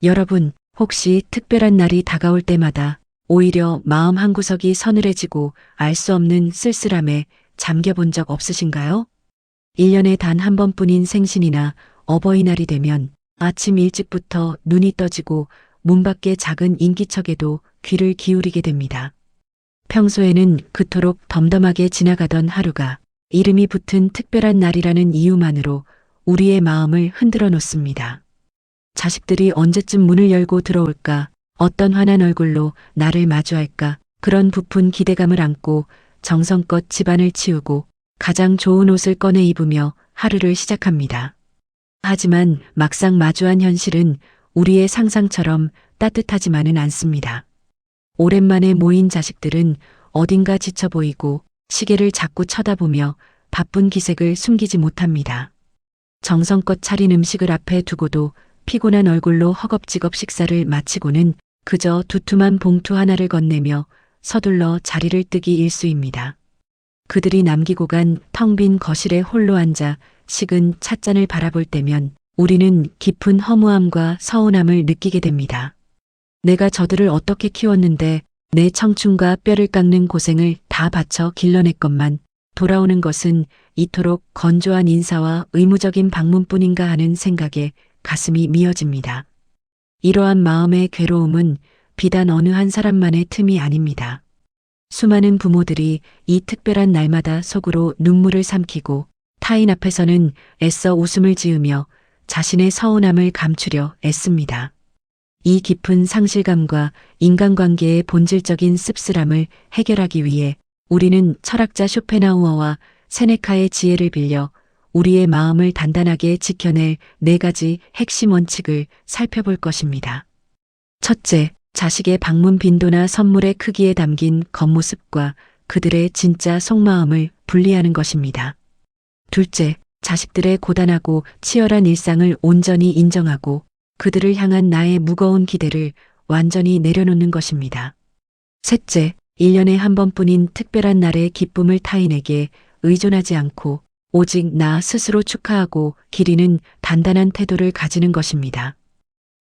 여러분, 혹시 특별한 날이 다가올 때마다 오히려 마음 한구석이 서늘해지고 알 수 없는 쓸쓸함에 잠겨본 적 없으신가요? 1년에 단 한 번뿐인 생신이나 어버이날이 되면 아침 일찍부터 눈이 떠지고 문 밖의 작은 인기척에도 귀를 기울이게 됩니다. 평소에는 그토록 덤덤하게 지나가던 하루가 이름이 붙은 특별한 날이라는 이유만으로 우리의 마음을 흔들어 놓습니다. 자식들이 언제쯤 문을 열고 들어올까, 어떤 환한 얼굴로 나를 마주할까, 그런 부푼 기대감을 안고 정성껏 집안을 치우고 가장 좋은 옷을 꺼내 입으며 하루를 시작합니다. 하지만 막상 마주한 현실은 우리의 상상처럼 따뜻하지만은 않습니다. 오랜만에 모인 자식들은 어딘가 지쳐 보이고 시계를 자꾸 쳐다보며 바쁜 기색을 숨기지 못합니다. 정성껏 차린 음식을 앞에 두고도 피곤한 얼굴로 허겁지겁 식사를 마치고는 그저 두툼한 봉투 하나를 건네며 서둘러 자리를 뜨기 일쑤입니다. 그들이 남기고 간 텅 빈 거실에 홀로 앉아 식은 찻잔을 바라볼 때면 우리는 깊은 허무함과 서운함을 느끼게 됩니다. 내가 저들을 어떻게 키웠는데 내 청춘과 뼈를 깎는 고생을 다 바쳐 길러냈건만 돌아오는 것은 이토록 건조한 인사와 의무적인 방문뿐인가 하는 생각에 가슴이 미어집니다. 이러한 마음의 괴로움은 비단 어느 한 사람만의 틈이 아닙니다. 수많은 부모들이 이 특별한 날마다 속으로 눈물을 삼키고 타인 앞에서는 애써 웃음을 지으며 자신의 서운함을 감추려 애씁니다. 이 깊은 상실감과 인간관계의 본질적인 씁쓸함을 해결하기 위해 우리는 철학자 쇼펜하우어와 세네카의 지혜를 빌려 우리의 마음을 단단하게 지켜낼 4가지 핵심 원칙을 살펴볼 것입니다. 첫째, 자식의 방문 빈도나 선물의 크기에 담긴 겉모습과 그들의 진짜 속마음을 분리하는 것입니다. 둘째, 자식들의 고단하고 치열한 일상을 온전히 인정하고 그들을 향한 나의 무거운 기대를 완전히 내려놓는 것입니다. 셋째, 1년에 한 번뿐인 특별한 날의 기쁨을 타인에게 의존하지 않고 오직 나 스스로 축하하고 기리는 단단한 태도를 가지는 것입니다.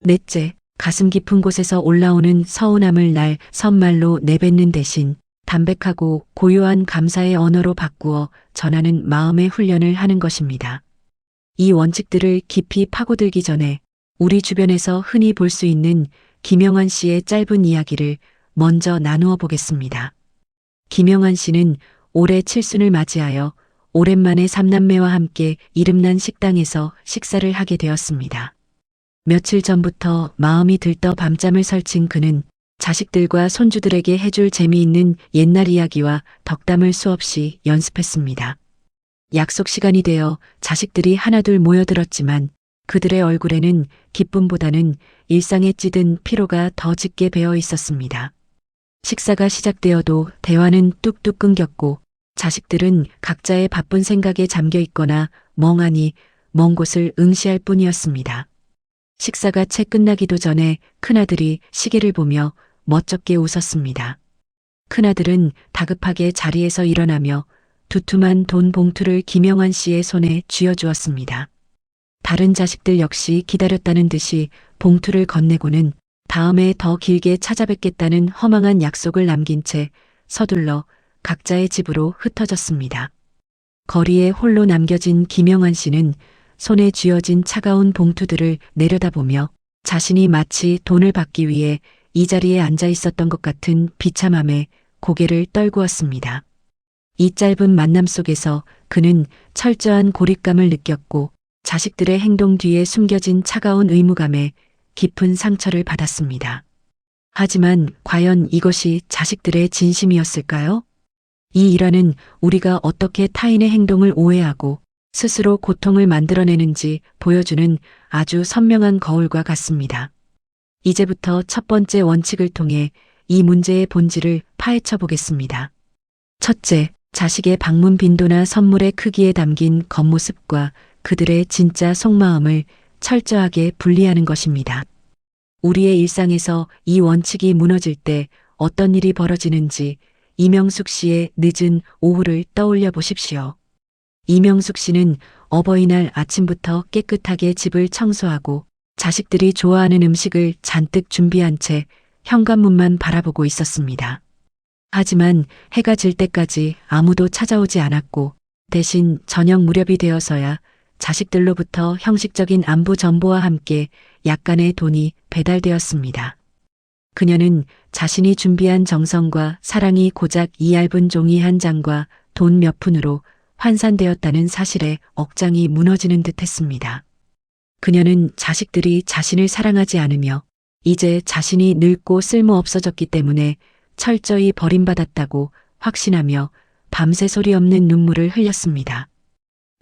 넷째, 가슴 깊은 곳에서 올라오는 서운함을 날 선말로 내뱉는 대신 담백하고 고요한 감사의 언어로 바꾸어 전하는 마음의 훈련을 하는 것입니다. 이 원칙들을 깊이 파고들기 전에 우리 주변에서 흔히 볼 수 있는 김영환 씨의 짧은 이야기를 먼저 나누어 보겠습니다. 김영환 씨는 올해 칠순을 맞이하여 오랜만에 삼남매와 함께 이름난 식당에서 식사를 하게 되었습니다. 며칠 전부터 마음이 들떠 밤잠을 설친 그는 자식들과 손주들에게 해줄 재미있는 옛날 이야기와 덕담을 수없이 연습했습니다. 약속 시간이 되어 자식들이 하나둘 모여들었지만 그들의 얼굴에는 기쁨보다는 일상에 찌든 피로가 더 짙게 배어 있었습니다. 식사가 시작되어도 대화는 뚝뚝 끊겼고 자식들은 각자의 바쁜 생각에 잠겨 있거나 멍하니 먼 곳을 응시할 뿐이었습니다. 식사가 채 끝나기도 전에 큰아들이 시계를 보며 멋쩍게 웃었습니다. 큰아들은 다급하게 자리에서 일어나며 두툼한 돈 봉투를 김영환 씨의 손에 쥐어주었습니다. 다른 자식들 역시 기다렸다는 듯이 봉투를 건네고는 다음에 더 길게 찾아뵙겠다는 허망한 약속을 남긴 채 서둘러 각자의 집으로 흩어졌습니다. 거리에 홀로 남겨진 김영환 씨는 손에 쥐어진 차가운 봉투들을 내려다보며 자신이 마치 돈을 받기 위해 이 자리에 앉아 있었던 것 같은 비참함에 고개를 떨구었습니다. 이 짧은 만남 속에서 그는 철저한 고립감을 느꼈고 자식들의 행동 뒤에 숨겨진 차가운 의무감에 깊은 상처를 받았습니다. 하지만 과연 이것이 자식들의 진심이었을까요? 이 일화는 우리가 어떻게 타인의 행동을 오해하고 스스로 고통을 만들어내는지 보여주는 아주 선명한 거울과 같습니다. 이제부터 첫 번째 원칙을 통해 이 문제의 본질을 파헤쳐 보겠습니다. 첫째, 자식의 방문 빈도나 선물의 크기에 담긴 겉모습과 그들의 진짜 속마음을 철저하게 분리하는 것입니다. 우리의 일상에서 이 원칙이 무너질 때 어떤 일이 벌어지는지 이명숙 씨의 늦은 오후를 떠올려 보십시오. 이명숙 씨는 어버이날 아침부터 깨끗하게 집을 청소하고 자식들이 좋아하는 음식을 잔뜩 준비한 채 현관문만 바라보고 있었습니다. 하지만 해가 질 때까지 아무도 찾아오지 않았고 대신 저녁 무렵이 되어서야 자식들로부터 형식적인 안부 전보와 함께 약간의 돈이 배달되었습니다. 그녀는 자신이 준비한 정성과 사랑이 고작 이 얇은 종이 한 장과 돈 몇 푼으로 환산되었다는 사실에 억장이 무너지는 듯 했습니다. 그녀는 자식들이 자신을 사랑하지 않으며 이제 자신이 늙고 쓸모없어졌기 때문에 철저히 버림받았다고 확신하며 밤새 소리 없는 눈물을 흘렸습니다.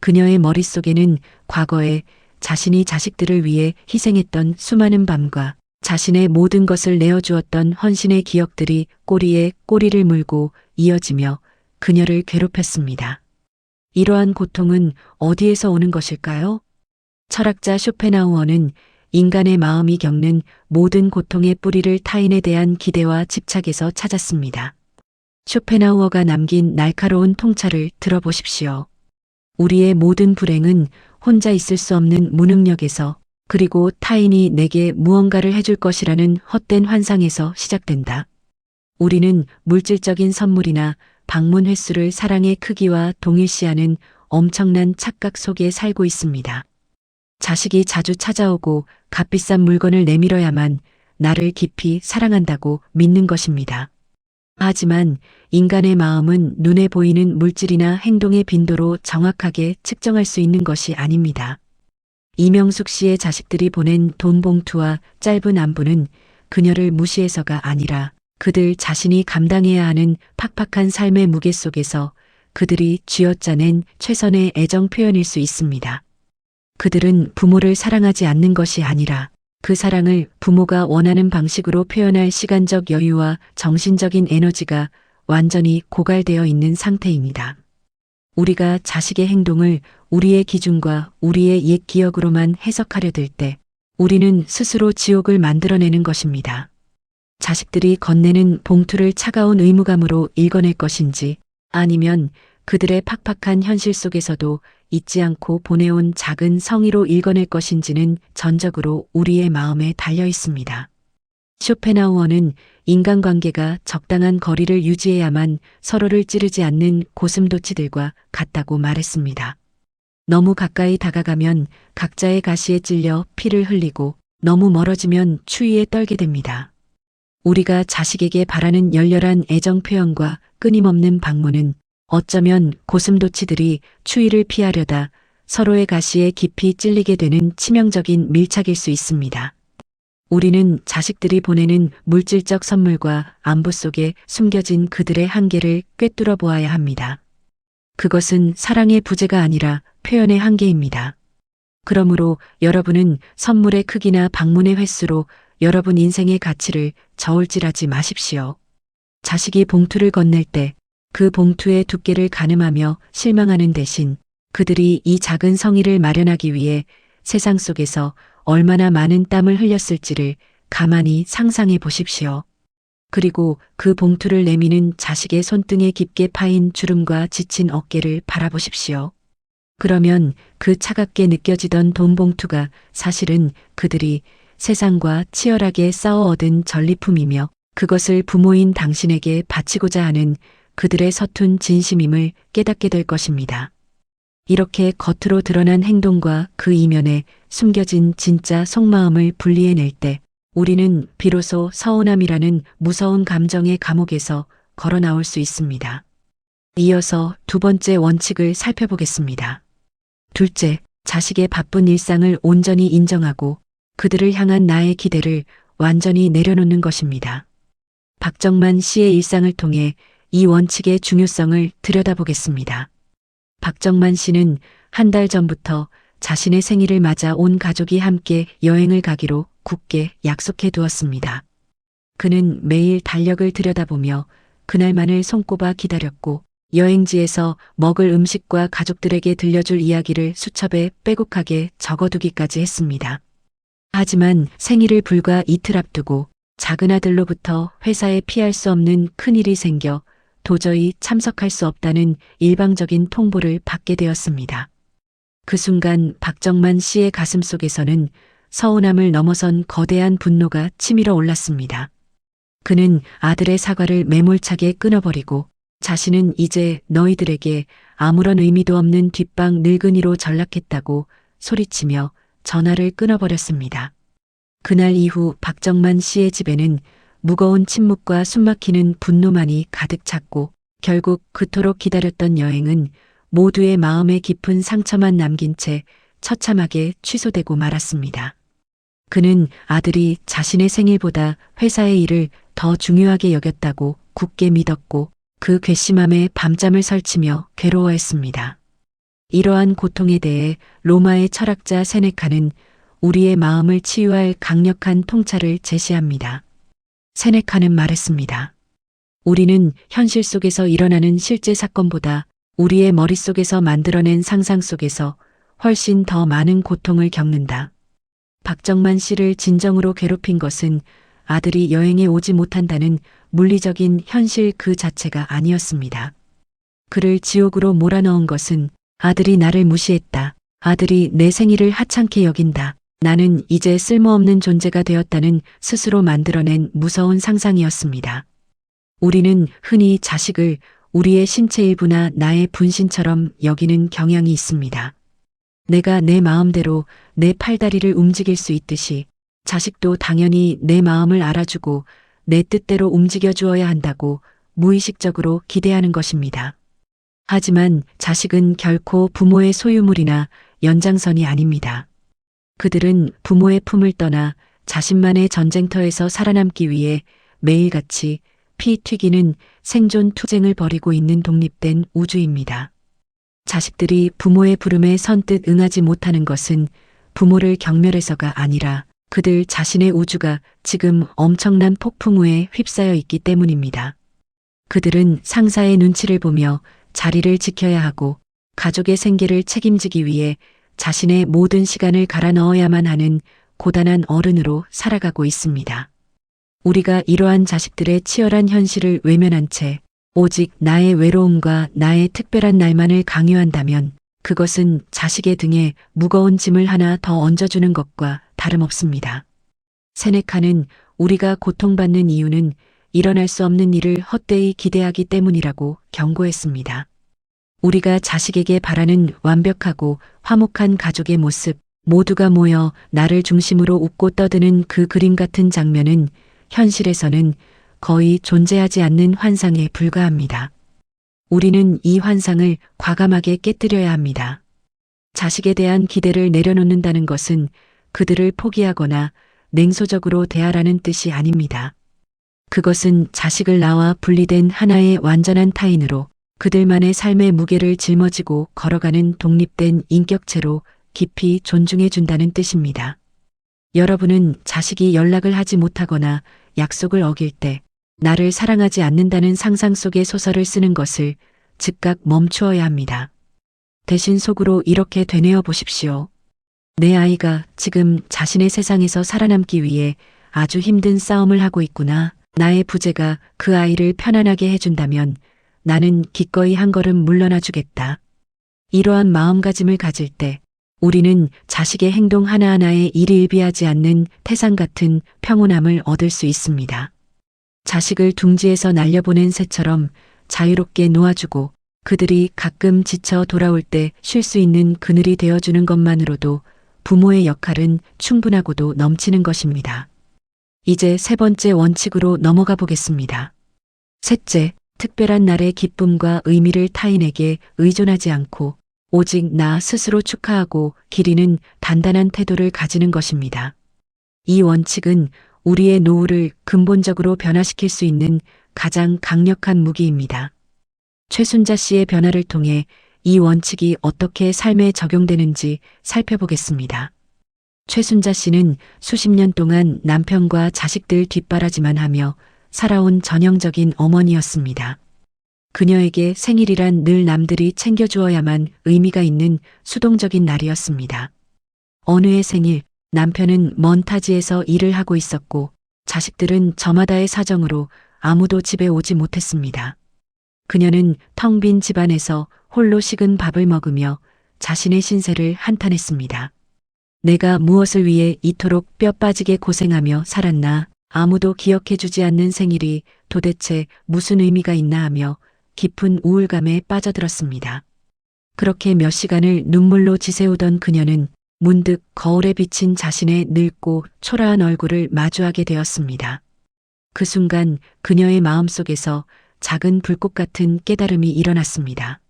그녀의 머릿속에는 과거에 자신이 자식들을 위해 희생했던 수많은 밤과 자신의 모든 것을 내어주었던 헌신의 기억들이 꼬리에 꼬리를 물고 이어지며 그녀를 괴롭혔습니다. 이러한 고통은 어디에서 오는 것일까요? 철학자 쇼펜하우어는 인간의 마음이 겪는 모든 고통의 뿌리를 타인에 대한 기대와 집착에서 찾았습니다. 쇼펜하우어가 남긴 날카로운 통찰을 들어보십시오. 우리의 모든 불행은 혼자 있을 수 없는 무능력에서 그리고 타인이 내게 무언가를 해줄 것이라는 헛된 환상에서 시작된다. 우리는 물질적인 선물이나 방문 횟수를 사랑의 크기와 동일시하는 엄청난 착각 속에 살고 있습니다. 자식이 자주 찾아오고 값비싼 물건을 내밀어야만 나를 깊이 사랑한다고 믿는 것입니다. 하지만 인간의 마음은 눈에 보이는 물질이나 행동의 빈도로 정확하게 측정할 수 있는 것이 아닙니다. 이명숙 씨의 자식들이 보낸 돈 봉투와 짧은 안부는 그녀를 무시해서가 아니라 그들 자신이 감당해야 하는 팍팍한 삶의 무게 속에서 그들이 쥐어짜낸 최선의 애정 표현일 수 있습니다. 그들은 부모를 사랑하지 않는 것이 아니라 그 사랑을 부모가 원하는 방식으로 표현할 시간적 여유와 정신적인 에너지가 완전히 고갈되어 있는 상태입니다. 우리가 자식의 행동을 우리의 기준과 우리의 옛 기억으로만 해석하려 들 때 우리는 스스로 지옥을 만들어내는 것입니다. 자식들이 건네는 봉투를 차가운 의무감으로 읽어낼 것인지 아니면 그들의 팍팍한 현실 속에서도 잊지 않고 보내온 작은 성의로 읽어낼 것인지는 전적으로 우리의 마음에 달려 있습니다. 쇼펜하우어는 인간관계가 적당한 거리를 유지해야만 서로를 찌르지 않는 고슴도치들과 같다고 말했습니다. 너무 가까이 다가가면 각자의 가시에 찔려 피를 흘리고 너무 멀어지면 추위에 떨게 됩니다. 우리가 자식에게 바라는 열렬한 애정 표현과 끊임없는 방문은 어쩌면 고슴도치들이 추위를 피하려다 서로의 가시에 깊이 찔리게 되는 치명적인 밀착일 수 있습니다. 우리는 자식들이 보내는 물질적 선물과 안부 속에 숨겨진 그들의 한계를 꿰뚫어 보아야 합니다. 그것은 사랑의 부재가 아니라 표현의 한계입니다. 그러므로 여러분은 선물의 크기나 방문의 횟수로 여러분 인생의 가치를 저울질하지 마십시오. 자식이 봉투를 건넬 때 그 봉투의 두께를 가늠하며 실망하는 대신 그들이 이 작은 성의를 마련하기 위해 세상 속에서 얼마나 많은 땀을 흘렸을지를 가만히 상상해 보십시오. 그리고 그 봉투를 내미는 자식의 손등에 깊게 파인 주름과 지친 어깨를 바라보십시오. 그러면 그 차갑게 느껴지던 돈 봉투가 사실은 그들이 세상과 치열하게 싸워 얻은 전리품이며 그것을 부모인 당신에게 바치고자 하는 그들의 서툰 진심임을 깨닫게 될 것입니다. 이렇게 겉으로 드러난 행동과 그 이면에 숨겨진 진짜 속마음을 분리해낼 때 우리는 비로소 서운함이라는 무서운 감정의 감옥에서 걸어 나올 수 있습니다. 이어서 두 번째 원칙을 살펴보겠습니다. 둘째, 자식의 바쁜 일상을 온전히 인정하고 그들을 향한 나의 기대를 완전히 내려놓는 것입니다. 박정만 씨의 일상을 통해 이 원칙의 중요성을 들여다보겠습니다. 박정만 씨는 한 달 전부터 자신의 생일을 맞아 온 가족이 함께 여행을 가기로 굳게 약속해 두었습니다. 그는 매일 달력을 들여다보며 그날만을 손꼽아 기다렸고 여행지에서 먹을 음식과 가족들에게 들려줄 이야기를 수첩에 빼곡하게 적어두기까지 했습니다. 하지만 생일을 불과 이틀 앞두고 작은 아들로부터 회사에 피할 수 없는 큰일이 생겨 도저히 참석할 수 없다는 일방적인 통보를 받게 되었습니다. 그 순간 박정만 씨의 가슴 속에서는 서운함을 넘어선 거대한 분노가 치밀어 올랐습니다. 그는 아들의 사과를 매몰차게 끊어버리고 자신은 이제 너희들에게 아무런 의미도 없는 뒷방 늙은이로 전락했다고 소리치며 전화를 끊어버렸습니다. 그날 이후 박정만 씨의 집에는 무거운 침묵과 숨막히는 분노만이 가득 찼고 결국 그토록 기다렸던 여행은 모두의 마음에 깊은 상처만 남긴 채 처참하게 취소되고 말았습니다. 그는 아들이 자신의 생일보다 회사의 일을 더 중요하게 여겼다고 굳게 믿었고 그 괘씸함에 밤잠을 설치며 괴로워했습니다. 이러한 고통에 대해 로마의 철학자 세네카는 우리의 마음을 치유할 강력한 통찰을 제시합니다. 세네카는 말했습니다. 우리는 현실 속에서 일어나는 실제 사건보다 우리의 머릿속에서 만들어낸 상상 속에서 훨씬 더 많은 고통을 겪는다. 박정만 씨를 진정으로 괴롭힌 것은 아들이 여행에 오지 못한다는 물리적인 현실 그 자체가 아니었습니다. 그를 지옥으로 몰아넣은 것은 아들이 나를 무시했다. 아들이 내 생일을 하찮게 여긴다. 나는 이제 쓸모없는 존재가 되었다는 스스로 만들어낸 무서운 상상이었습니다. 우리는 흔히 자식을 우리의 신체 일부나 나의 분신처럼 여기는 경향이 있습니다. 내가 내 마음대로 내 팔다리를 움직일 수 있듯이 자식도 당연히 내 마음을 알아주고 내 뜻대로 움직여 주어야 한다고 무의식적으로 기대하는 것입니다. 하지만 자식은 결코 부모의 소유물이나 연장선이 아닙니다. 그들은 부모의 품을 떠나 자신만의 전쟁터에서 살아남기 위해 매일같이 피 튀기는 생존 투쟁을 벌이고 있는 독립된 우주입니다. 자식들이 부모의 부름에 선뜻 응하지 못하는 것은 부모를 경멸해서가 아니라 그들 자신의 우주가 지금 엄청난 폭풍우에 휩싸여 있기 때문입니다. 그들은 상사의 눈치를 보며 자리를 지켜야 하고 가족의 생계를 책임지기 위해 자신의 모든 시간을 갈아 넣어야만 하는 고단한 어른으로 살아가고 있습니다. 우리가 이러한 자식들의 치열한 현실을 외면한 채 오직 나의 외로움과 나의 특별한 날만을 강요한다면 그것은 자식의 등에 무거운 짐을 하나 더 얹어주는 것과 다름없습니다. 세네카는 우리가 고통받는 이유는 일어날 수 없는 일을 헛되이 기대하기 때문이라고 경고했습니다. 우리가 자식에게 바라는 완벽하고 화목한 가족의 모습, 모두가 모여 나를 중심으로 웃고 떠드는 그 그림 같은 장면은 현실에서는 거의 존재하지 않는 환상에 불과합니다. 우리는 이 환상을 과감하게 깨뜨려야 합니다. 자식에 대한 기대를 내려놓는다는 것은 그들을 포기하거나 냉소적으로 대하라는 뜻이 아닙니다. 그것은 자식을 나와 분리된 하나의 완전한 타인으로 그들만의 삶의 무게를 짊어지고 걸어가는 독립된 인격체로 깊이 존중해 준다는 뜻입니다. 여러분은 자식이 연락을 하지 못하거나 약속을 어길 때 나를 사랑하지 않는다는 상상 속의 소설을 쓰는 것을 즉각 멈추어야 합니다. 대신 속으로 이렇게 되뇌어 보십시오. 내 아이가 지금 자신의 세상에서 살아남기 위해 아주 힘든 싸움을 하고 있구나. 나의 부재가 그 아이를 편안하게 해준다면 나는 기꺼이 한 걸음 물러나 주겠다. 이러한 마음가짐을 가질 때 우리는 자식의 행동 하나하나에 일희일비하지 않는 태산 같은 평온함을 얻을 수 있습니다. 자식을 둥지에서 날려보낸 새처럼 자유롭게 놓아주고 그들이 가끔 지쳐 돌아올 때 쉴 수 있는 그늘이 되어주는 것만으로도 부모의 역할은 충분하고도 넘치는 것입니다. 이제 세 번째 원칙으로 넘어가 보겠습니다. 셋째, 특별한 날의 기쁨과 의미를 타인에게 의존하지 않고 오직 나 스스로 축하하고 기리는 단단한 태도를 가지는 것입니다. 이 원칙은 우리의 노후를 근본적으로 변화시킬 수 있는 가장 강력한 무기입니다. 최순자 씨의 변화를 통해 이 원칙이 어떻게 삶에 적용되는지 살펴보겠습니다. 최순자 씨는 수십 년 동안 남편과 자식들 뒷바라지만 하며 살아온 전형적인 어머니였습니다. 그녀에게 생일이란 늘 남들이 챙겨주어야만 의미가 있는 수동적인 날이었습니다. 어느 해 생일, 남편은 먼 타지에서 일을 하고 있었고 자식들은 저마다의 사정으로 아무도 집에 오지 못했습니다. 그녀는 텅 빈 집안에서 홀로 식은 밥을 먹으며 자신의 신세를 한탄했습니다. 내가 무엇을 위해 이토록 뼈 빠지게 고생하며 살았나, 아무도 기억해주지 않는 생일이 도대체 무슨 의미가 있나 하며 깊은 우울감에 빠져들었습니다. 그렇게 몇 시간을 눈물로 지새우던 그녀는 문득 거울에 비친 자신의 늙고 초라한 얼굴을 마주하게 되었습니다. 그 순간 그녀의 마음속에서 작은 불꽃 같은 깨달음이 일어났습니다.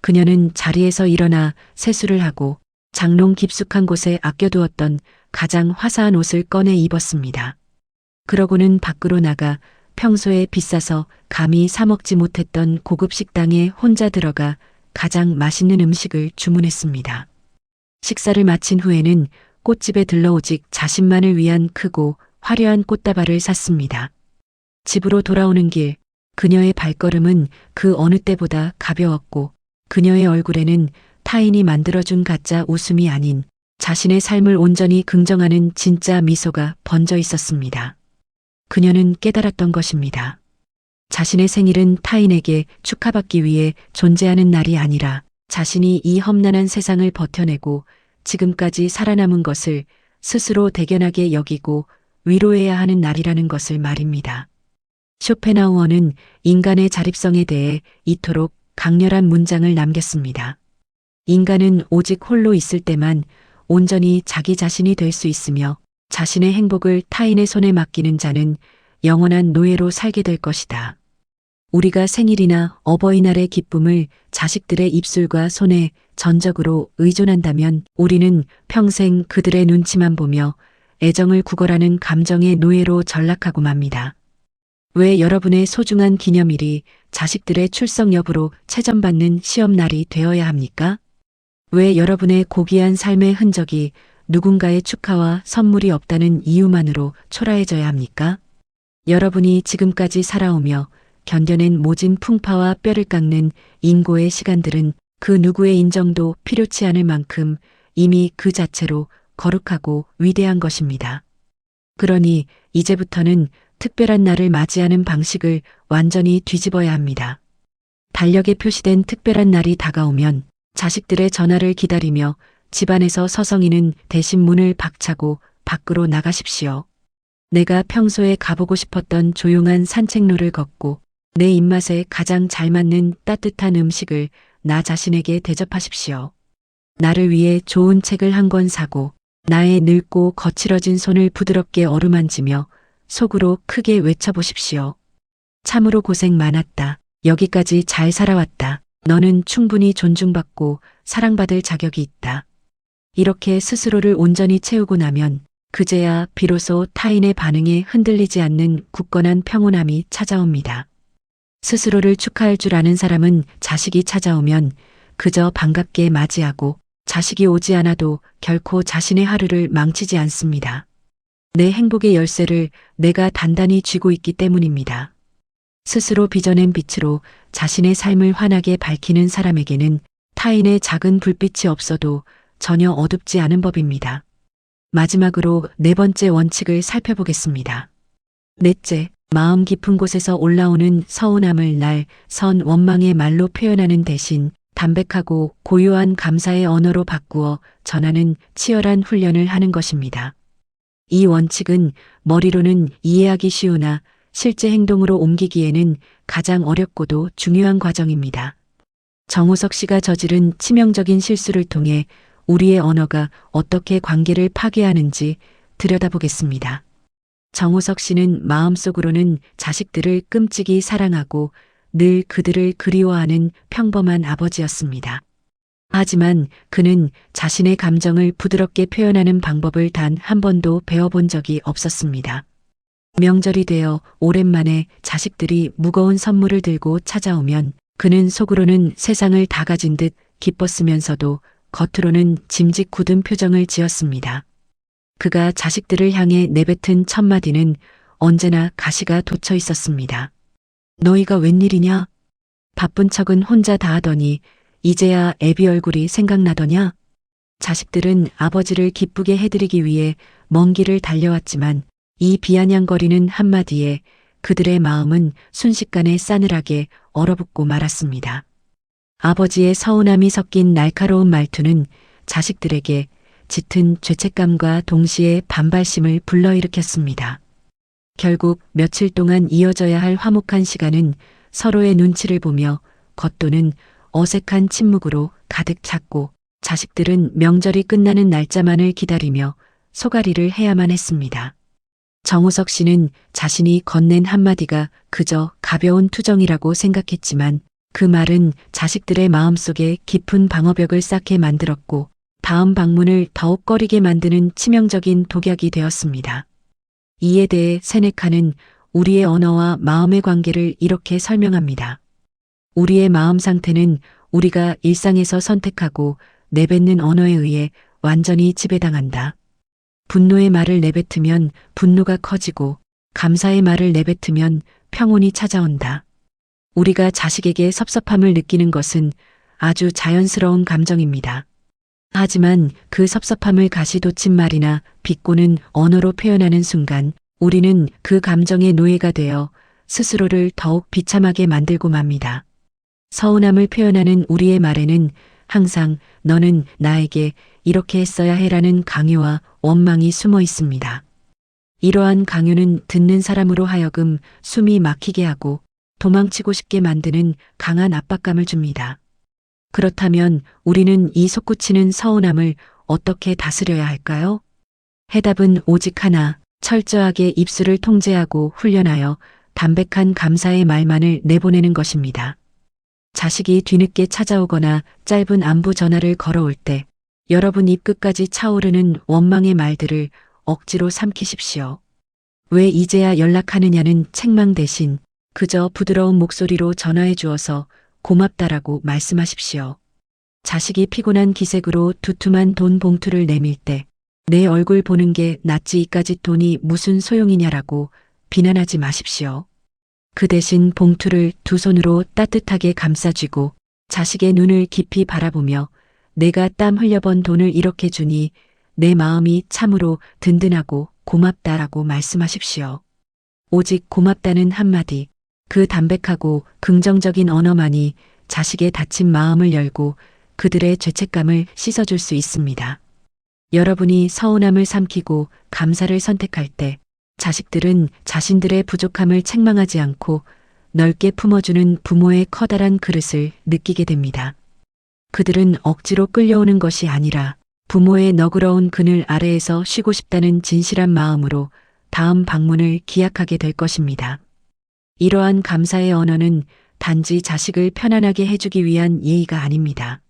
그녀는 자리에서 일어나 세수를 하고 장롱 깊숙한 곳에 아껴두었던 가장 화사한 옷을 꺼내 입었습니다. 그러고는 밖으로 나가 평소에 비싸서 감히 사 먹지 못했던 고급 식당에 혼자 들어가 가장 맛있는 음식을 주문했습니다. 식사를 마친 후에는 꽃집에 들러 오직 자신만을 위한 크고 화려한 꽃다발을 샀습니다. 집으로 돌아오는 길, 그녀의 발걸음은 그 어느 때보다 가벼웠고 그녀의 얼굴에는 타인이 만들어준 가짜 웃음이 아닌 자신의 삶을 온전히 긍정하는 진짜 미소가 번져 있었습니다. 그녀는 깨달았던 것입니다. 자신의 생일은 타인에게 축하받기 위해 존재하는 날이 아니라 자신이 이 험난한 세상을 버텨내고 지금까지 살아남은 것을 스스로 대견하게 여기고 위로해야 하는 날이라는 것을 말입니다. 쇼펜하우어는 인간의 자립성에 대해 이토록 강렬한 문장을 남겼습니다. 인간은 오직 홀로 있을 때만 온전히 자기 자신이 될 수 있으며 자신의 행복을 타인의 손에 맡기는 자는 영원한 노예로 살게 될 것이다. 우리가 생일이나 어버이날의 기쁨을 자식들의 입술과 손에 전적으로 의존한다면 우리는 평생 그들의 눈치만 보며 애정을 구걸하는 감정의 노예로 전락하고 맙니다. 왜 여러분의 소중한 기념일이 자식들의 출석 여부로 채점받는 시험날이 되어야 합니까? 왜 여러분의 고귀한 삶의 흔적이 누군가의 축하와 선물이 없다는 이유만으로 초라해져야 합니까? 여러분이 지금까지 살아오며 견뎌낸 모진 풍파와 뼈를 깎는 인고의 시간들은 그 누구의 인정도 필요치 않을 만큼 이미 그 자체로 거룩하고 위대한 것입니다. 그러니 이제부터는 특별한 날을 맞이하는 방식을 완전히 뒤집어야 합니다. 달력에 표시된 특별한 날이 다가오면 자식들의 전화를 기다리며 집안에서 서성이는 대신 문을 박차고 밖으로 나가십시오. 내가 평소에 가보고 싶었던 조용한 산책로를 걷고 내 입맛에 가장 잘 맞는 따뜻한 음식을 나 자신에게 대접하십시오. 나를 위해 좋은 책을 한 권 사고 나의 늙고 거칠어진 손을 부드럽게 어루만지며 속으로 크게 외쳐보십시오. 참으로 고생 많았다. 여기까지 잘 살아왔다. 너는 충분히 존중받고 사랑받을 자격이 있다. 이렇게 스스로를 온전히 채우고 나면 그제야 비로소 타인의 반응에 흔들리지 않는 굳건한 평온함이 찾아옵니다. 스스로를 축하할 줄 아는 사람은 자식이 찾아오면 그저 반갑게 맞이하고 자식이 오지 않아도 결코 자신의 하루를 망치지 않습니다. 내 행복의 열쇠를 내가 단단히 쥐고 있기 때문입니다. 스스로 빚어낸 빛으로 자신의 삶을 환하게 밝히는 사람에게는 타인의 작은 불빛이 없어도 전혀 어둡지 않은 법입니다. 마지막으로 네 번째 원칙을 살펴보겠습니다. 넷째, 마음 깊은 곳에서 올라오는 서운함을 선 원망의 말로 표현하는 대신 담백하고 고요한 감사의 언어로 바꾸어 전하는 치열한 훈련을 하는 것입니다. 이 원칙은 머리로는 이해하기 쉬우나 실제 행동으로 옮기기에는 가장 어렵고도 중요한 과정입니다. 정우석 씨가 저지른 치명적인 실수를 통해 우리의 언어가 어떻게 관계를 파괴하는지 들여다보겠습니다. 정우석 씨는 마음속으로는 자식들을 끔찍이 사랑하고 늘 그들을 그리워하는 평범한 아버지였습니다. 하지만 그는 자신의 감정을 부드럽게 표현하는 방법을 단 한 번도 배워본 적이 없었습니다. 명절이 되어 오랜만에 자식들이 무거운 선물을 들고 찾아오면 그는 속으로는 세상을 다 가진 듯 기뻤으면서도 겉으로는 짐짓 굳은 표정을 지었습니다. 그가 자식들을 향해 내뱉은 첫 마디는 언제나 가시가 돋쳐 있었습니다. 너희가 웬일이냐? 바쁜 척은 혼자 다 하더니 이제야 애비 얼굴이 생각나더냐? 자식들은 아버지를 기쁘게 해드리기 위해 먼 길을 달려왔지만 이 비아냥거리는 한마디에 그들의 마음은 순식간에 싸늘하게 얼어붙고 말았습니다. 아버지의 서운함이 섞인 날카로운 말투는 자식들에게 짙은 죄책감과 동시에 반발심을 불러일으켰습니다. 결국 며칠 동안 이어져야 할 화목한 시간은 서로의 눈치를 보며 겉도는 어색한 침묵으로 가득 찼고 자식들은 명절이 끝나는 날짜만을 기다리며 소가리를 해야만 했습니다. 정우석 씨는 자신이 건넨 한마디가 그저 가벼운 투정이라고 생각했지만 그 말은 자식들의 마음속에 깊은 방어벽을 쌓게 만들었고 다음 방문을 더욱 꺼리게 만드는 치명적인 독약이 되었습니다. 이에 대해 세네카는 우리의 언어와 마음의 관계를 이렇게 설명합니다. 우리의 마음 상태는 우리가 일상에서 선택하고 내뱉는 언어에 의해 완전히 지배당한다. 분노의 말을 내뱉으면 분노가 커지고 감사의 말을 내뱉으면 평온이 찾아온다. 우리가 자식에게 섭섭함을 느끼는 것은 아주 자연스러운 감정입니다. 하지만 그 섭섭함을 가시돋친 말이나 비꼬는 언어로 표현하는 순간 우리는 그 감정의 노예가 되어 스스로를 더욱 비참하게 만들고 맙니다. 서운함을 표현하는 우리의 말에는 항상 너는 나에게 이렇게 했어야 해라는 강요와 원망이 숨어 있습니다. 이러한 강요는 듣는 사람으로 하여금 숨이 막히게 하고 도망치고 싶게 만드는 강한 압박감을 줍니다. 그렇다면 우리는 이 솟구치는 서운함을 어떻게 다스려야 할까요? 해답은 오직 하나, 철저하게 입술을 통제하고 훈련하여 담백한 감사의 말만을 내보내는 것입니다. 자식이 뒤늦게 찾아오거나 짧은 안부 전화를 걸어올 때 여러분 입 끝까지 차오르는 원망의 말들을 억지로 삼키십시오. 왜 이제야 연락하느냐는 책망 대신 그저 부드러운 목소리로 전화해 주어서 고맙다라고 말씀하십시오. 자식이 피곤한 기색으로 두툼한 돈 봉투를 내밀 때 내 얼굴 보는 게 낫지 이까짓 돈이 무슨 소용이냐라고 비난하지 마십시오. 그 대신 봉투를 두 손으로 따뜻하게 감싸쥐고 자식의 눈을 깊이 바라보며 내가 땀 흘려번 돈을 이렇게 주니 내 마음이 참으로 든든하고 고맙다라고 말씀하십시오. 오직 고맙다는 한마디, 그 담백하고 긍정적인 언어만이 자식의 다친 마음을 열고 그들의 죄책감을 씻어줄 수 있습니다. 여러분이 서운함을 삼키고 감사를 선택할 때 자식들은 자신들의 부족함을 책망하지 않고 넓게 품어주는 부모의 커다란 그릇을 느끼게 됩니다. 그들은 억지로 끌려오는 것이 아니라 부모의 너그러운 그늘 아래에서 쉬고 싶다는 진실한 마음으로 다음 방문을 기약하게 될 것입니다. 이러한 감사의 언어는 단지 자식을 편안하게 해주기 위한 예의가 아닙니다.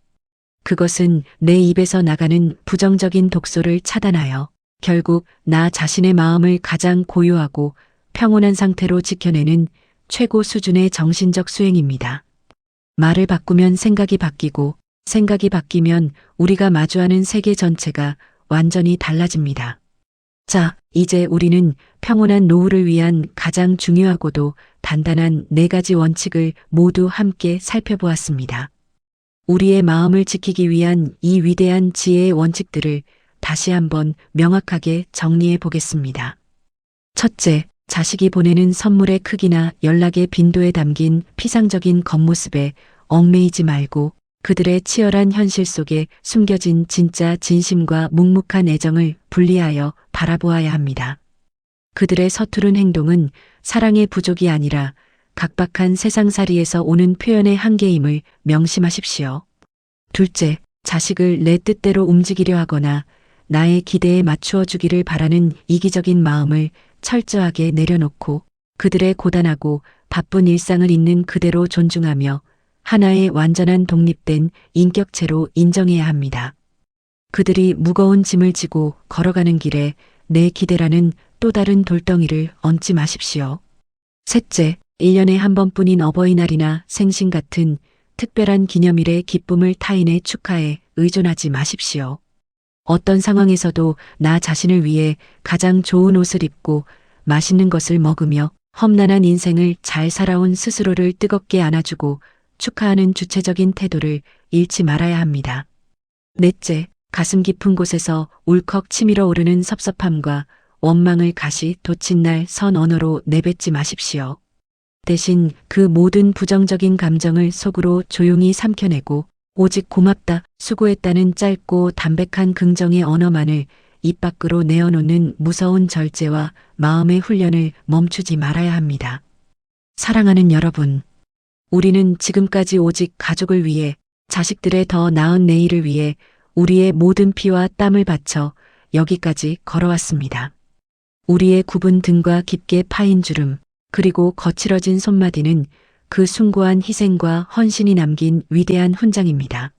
그것은 내 입에서 나가는 부정적인 독소를 차단하여 결국 나 자신의 마음을 가장 고요하고 평온한 상태로 지켜내는 최고 수준의 정신적 수행입니다. 말을 바꾸면 생각이 바뀌고 생각이 바뀌면 우리가 마주하는 세계 전체가 완전히 달라집니다. 자, 이제 우리는 평온한 노후를 위한 가장 중요하고도 단단한 4가지 원칙을 모두 함께 살펴보았습니다. 우리의 마음을 지키기 위한 이 위대한 지혜의 원칙들을 다시 한번 명확하게 정리해 보겠습니다. 첫째, 자식이 보내는 선물의 크기나 연락의 빈도에 담긴 피상적인 겉모습에 얽매이지 말고 그들의 치열한 현실 속에 숨겨진 진짜 진심과 묵묵한 애정을 분리하여 바라보아야 합니다. 그들의 서투른 행동은 사랑의 부족이 아니라 각박한 세상살이에서 오는 표현의 한계임을 명심하십시오. 둘째, 자식을 내 뜻대로 움직이려 하거나 나의 기대에 맞추어 주기를 바라는 이기적인 마음을 철저하게 내려놓고 그들의 고단하고 바쁜 일상을 있는 그대로 존중하며 하나의 완전한 독립된 인격체로 인정해야 합니다. 그들이 무거운 짐을 지고 걸어가는 길에 내 기대라는 또 다른 돌덩이를 얹지 마십시오. 셋째, 1년에 한 번뿐인 어버이날이나 생신 같은 특별한 기념일의 기쁨을 타인의 축하에 의존하지 마십시오. 어떤 상황에서도 나 자신을 위해 가장 좋은 옷을 입고 맛있는 것을 먹으며 험난한 인생을 잘 살아온 스스로를 뜨겁게 안아주고 축하하는 주체적인 태도를 잃지 말아야 합니다. 넷째, 가슴 깊은 곳에서 울컥 치밀어 오르는 섭섭함과 원망을 가시 돋친 날 선 언어로 내뱉지 마십시오. 대신 그 모든 부정적인 감정을 속으로 조용히 삼켜내고 오직 고맙다, 수고했다는 짧고 담백한 긍정의 언어만을 입 밖으로 내어놓는 무서운 절제와 마음의 훈련을 멈추지 말아야 합니다. 사랑하는 여러분, 우리는 지금까지 오직 가족을 위해, 자식들의 더 나은 내일을 위해 우리의 모든 피와 땀을 바쳐 여기까지 걸어왔습니다. 우리의 굽은 등과 깊게 파인 주름, 그리고 거칠어진 손마디는 그 숭고한 희생과 헌신이 남긴 위대한 훈장입니다.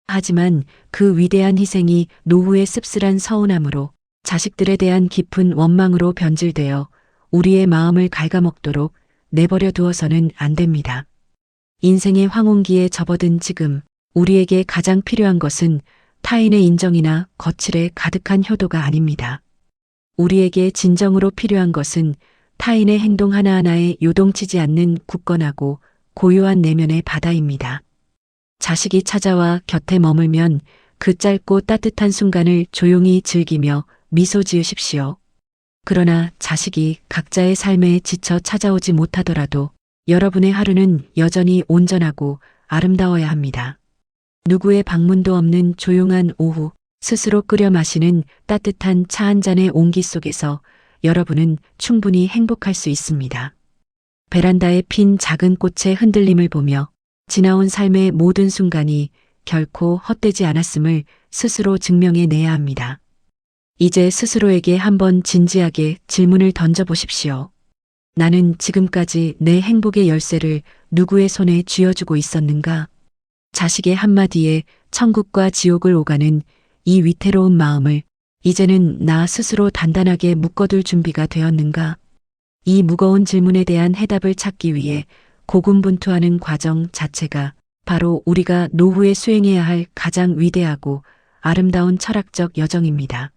하지만 그 위대한 희생이 노후의 씁쓸한 서운함으로, 자식들에 대한 깊은 원망으로 변질되어 우리의 마음을 갉아먹도록 내버려 두어서는 안 됩니다. 인생의 황혼기에 접어든 지금, 우리에게 가장 필요한 것은 타인의 인정이나 거칠에 가득한 효도가 아닙니다. 우리에게 진정으로 필요한 것은 타인의 행동 하나하나에 요동치지 않는 굳건하고 고요한 내면의 바다입니다. 자식이 찾아와 곁에 머물면 그 짧고 따뜻한 순간을 조용히 즐기며 미소 지으십시오. 그러나 자식이 각자의 삶에 지쳐 찾아오지 못하더라도 여러분의 하루는 여전히 온전하고 아름다워야 합니다. 누구의 방문도 없는 조용한 오후, 스스로 끓여 마시는 따뜻한 차 한 잔의 온기 속에서 여러분은 충분히 행복할 수 있습니다. 베란다에 핀 작은 꽃의 흔들림을 보며 지나온 삶의 모든 순간이 결코 헛되지 않았음을 스스로 증명해 내야 합니다. 이제 스스로에게 한번 진지하게 질문을 던져보십시오. 나는 지금까지 내 행복의 열쇠를 누구의 손에 쥐어주고 있었는가? 자식의 한마디에 천국과 지옥을 오가는 이 위태로운 마음을 이제는 나 스스로 단단하게 묶어둘 준비가 되었는가? 이 무거운 질문에 대한 해답을 찾기 위해 고군분투하는 과정 자체가 바로 우리가 노후에 수행해야 할 가장 위대하고 아름다운 철학적 여정입니다.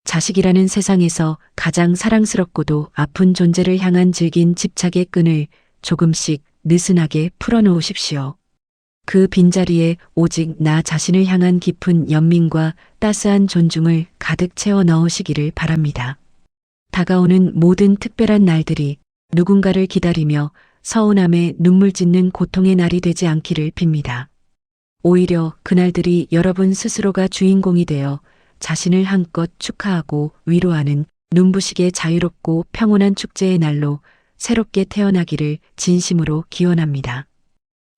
자식이라는 세상에서 가장 사랑스럽고도 아픈 존재를 향한 질긴 집착의 끈을 조금씩 느슨하게 풀어놓으십시오. 그 빈자리에 오직 나 자신을 향한 깊은 연민과 따스한 존중을 가득 채워 넣으시기를 바랍니다. 다가오는 모든 특별한 날들이 누군가를 기다리며 서운함에 눈물 짓는 고통의 날이 되지 않기를 빕니다. 오히려 그날들이 여러분 스스로가 주인공이 되어 자신을 한껏 축하하고 위로하는 눈부시게 자유롭고 평온한 축제의 날로 새롭게 태어나기를 진심으로 기원합니다.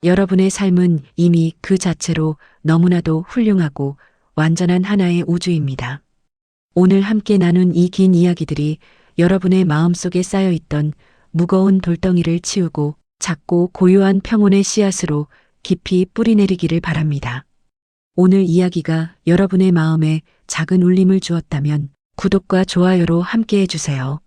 여러분의 삶은 이미 그 자체로 너무나도 훌륭하고 완전한 하나의 우주입니다. 오늘 함께 나눈 이 긴 이야기들이 여러분의 마음속에 쌓여있던 무거운 돌덩이를 치우고 작고 고요한 평온의 씨앗으로 깊이 뿌리내리기를 바랍니다. 오늘 이야기가 여러분의 마음에 작은 울림을 주었다면 구독과 좋아요로 함께 해주세요.